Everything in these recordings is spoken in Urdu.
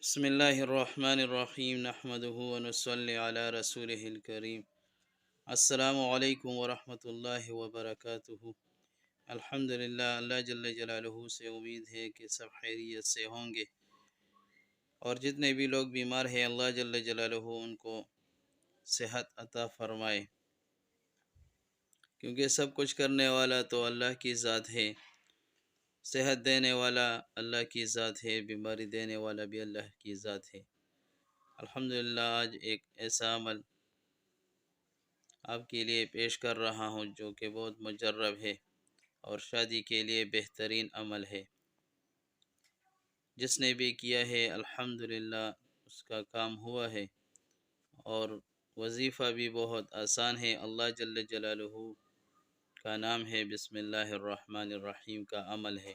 بسم اللہ الرحمن الرحیم نحمدہ ونصلی علی رسولہ الکریم۔ السلام علیکم ورحمۃ اللہ وبرکاتہ۔ الحمدللہ، اللہ جل جلالہ سے امید ہے کہ سب خیریت سے ہوں گے، اور جتنے بھی لوگ بیمار ہیں اللہ جل جلالہ ان کو صحت عطا فرمائے، کیونکہ سب کچھ کرنے والا تو اللہ کی ذات ہے، صحت دینے والا اللہ کی ذات ہے، بیماری دینے والا بھی اللہ کی ذات ہے۔ الحمدللہ، آج ایک ایسا عمل آپ کے لیے پیش کر رہا ہوں جو کہ بہت مجرب ہے اور شادی کے لیے بہترین عمل ہے۔ جس نے بھی کیا ہے الحمدللہ اس کا کام ہوا ہے، اور وظیفہ بھی بہت آسان ہے۔ اللہ جل جلالہ کا نام ہے، بسم اللہ الرحمن الرحیم کا عمل ہے۔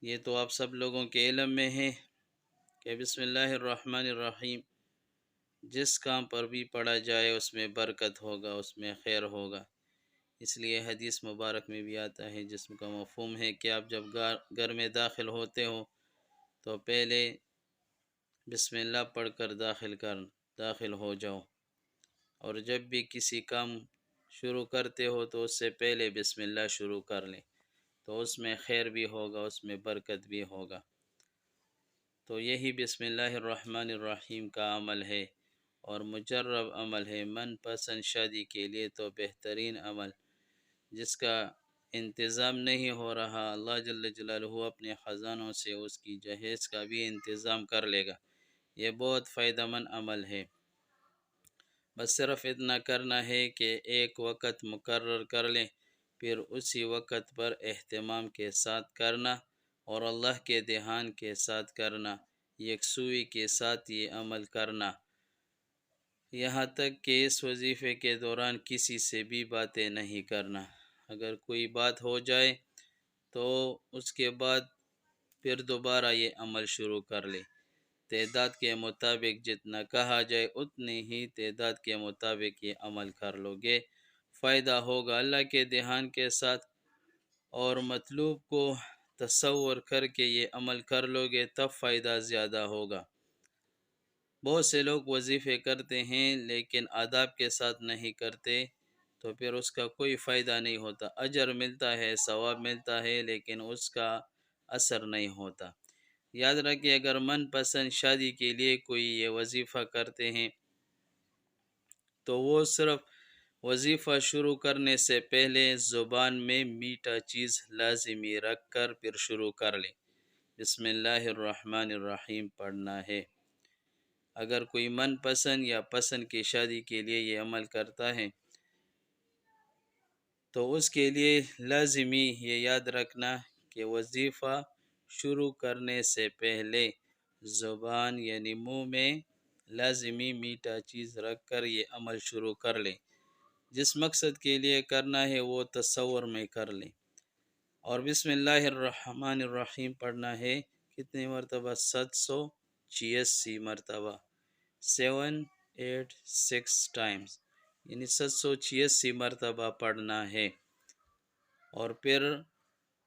یہ تو آپ سب لوگوں کے علم میں ہے کہ بسم اللہ الرحمن الرحیم جس کام پر بھی پڑھا جائے اس میں برکت ہوگا، اس میں خیر ہوگا۔ اس لیے حدیث مبارک میں بھی آتا ہے، جس کا مفہوم ہے کہ آپ جب گھر میں داخل ہوتے ہو تو پہلے بسم اللہ پڑھ کر داخل ہو جاؤ، اور جب بھی کسی کام شروع کرتے ہو تو اس سے پہلے بسم اللہ شروع کر لیں، تو اس میں خیر بھی ہوگا، اس میں برکت بھی ہوگا۔ تو یہی بسم اللہ الرحمن الرحیم کا عمل ہے، اور مجرب عمل ہے، من پسند شادی کے لیے تو بہترین عمل، جس کا انتظام نہیں ہو رہا اللہ جل جلالہ اپنے خزانوں سے اس کی جہیز کا بھی انتظام کر لے گا۔ یہ بہت فائدہ مند عمل ہے۔ بس صرف اتنا کرنا ہے کہ ایک وقت مقرر کر لیں، پھر اسی وقت پر اہتمام کے ساتھ کرنا اور اللہ کے دھیان کے ساتھ کرنا، یکسوئی کے ساتھ یہ عمل کرنا، یہاں تک کہ اس وظیفے کے دوران کسی سے بھی باتیں نہیں کرنا۔ اگر کوئی بات ہو جائے تو اس کے بعد پھر دوبارہ یہ عمل شروع کر لے۔ تعداد کے مطابق جتنا کہا جائے اتنی ہی تعداد کے مطابق یہ عمل کر لو گے، فائدہ ہوگا اللہ کے دھیان کے ساتھ، اور مطلوب کو تصور کر کے یہ عمل کر لو گے تب فائدہ زیادہ ہوگا۔ بہت سے لوگ وظیفے کرتے ہیں لیکن آداب کے ساتھ نہیں کرتے، تو پھر اس کا کوئی فائدہ نہیں ہوتا۔ اجر ملتا ہے، ثواب ملتا ہے، لیکن اس کا اثر نہیں ہوتا۔ یاد رکھیں، اگر من پسند شادی کے لیے کوئی یہ وظیفہ کرتے ہیں تو وہ صرف وظیفہ شروع کرنے سے پہلے زبان میں میٹھا چیز لازمی رکھ کر پھر شروع کر لیں، بسم اللہ الرحمن الرحیم پڑھنا ہے۔ اگر کوئی من پسند یا پسند کی شادی کے لیے یہ عمل کرتا ہے تو اس کے لیے لازمی یہ یاد رکھنا کہ وظیفہ شروع کرنے سے پہلے زبان یعنی منہ میں لازمی میٹھا چیز رکھ کر یہ عمل شروع کر لیں۔ جس مقصد کے لیے کرنا ہے وہ تصور میں کر لیں، اور بسم اللہ الرحمن الرحیم پڑھنا ہے کتنی مرتبہ؟ 786 مرتبہ، 786 ٹائمز، یعنی 786 مرتبہ پڑھنا ہے۔ اور پھر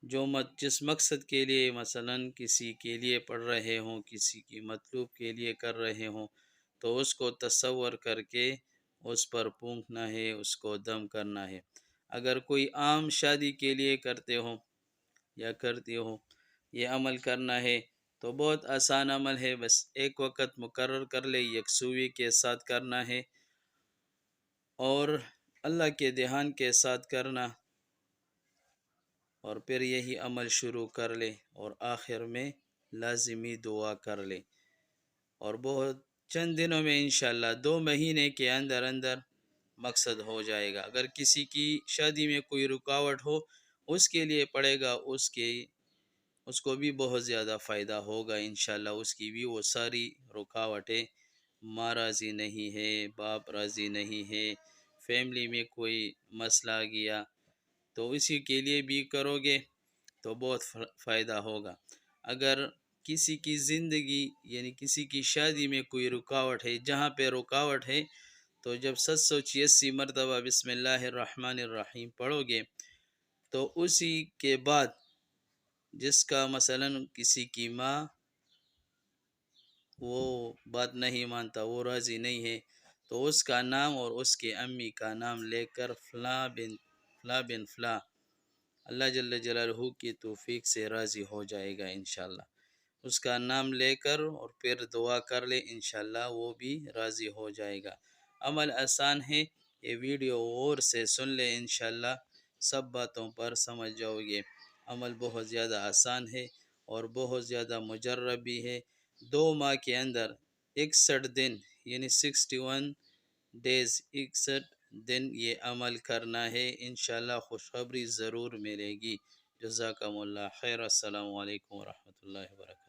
جس مقصد کے لیے، مثلا کسی کے لیے پڑھ رہے ہوں، کسی کی مطلوب کے لیے کر رہے ہوں، تو اس کو تصور کر کے اس پر پھونکنا ہے، اس کو دم کرنا ہے۔ اگر کوئی عام شادی کے لیے کرتے ہو یا کرتی ہو یہ عمل کرنا ہے تو بہت آسان عمل ہے، بس ایک وقت مقرر کر لے، یکسوئی کے ساتھ کرنا ہے اور اللہ کے دھیان کے ساتھ کرنا، اور پھر یہی عمل شروع کر لے، اور آخر میں لازمی دعا کر لے، اور بہت چند دنوں میں انشاءاللہ 2 مہینے کے اندر مقصد ہو جائے گا۔ اگر کسی کی شادی میں کوئی رکاوٹ ہو اس کے لیے پڑے گا، اس کو بھی بہت زیادہ فائدہ ہوگا انشاءاللہ۔ اس کی بھی وہ ساری رکاوٹیں، ماں راضی نہیں ہے، باپ راضی نہیں ہے، فیملی میں کوئی مسئلہ آ گیا تو اسی کے لیے بھی کرو گے تو بہت فائدہ ہوگا۔ اگر کسی کی زندگی یعنی کسی کی شادی میں کوئی رکاوٹ ہے، جہاں پہ رکاوٹ ہے تو جب 786 مرتبہ بسم اللہ الرحمن الرحیم پڑھو گے تو اسی کے بعد جس کا مثلاً کسی کی ماں وہ بات نہیں مانتا، وہ راضی نہیں ہے، تو اس کا نام اور اس کی امی کا نام لے کر فلاں بن فلاں اللہ جل جلالہ کی توفیق سے راضی ہو جائے گا انشاءاللہ۔ اس کا نام لے کر اور پھر دعا کر لے، انشاءاللہ وہ بھی راضی ہو جائے گا۔ عمل آسان ہے، یہ ویڈیو غور سے سن لے، انشاءاللہ سب باتوں پر سمجھ جاؤ گے۔ عمل بہت زیادہ آسان ہے اور بہت زیادہ مجرب بھی ہے۔ 2 ماہ کے اندر 61 دن یعنی 61 ڈیز 61 دن یہ عمل کرنا ہے، انشاءاللہ خوشخبری ضرور ملے گی۔ جزاکم اللہ خیر۔ السلام علیکم ورحمۃ اللہ وبرکاتہ۔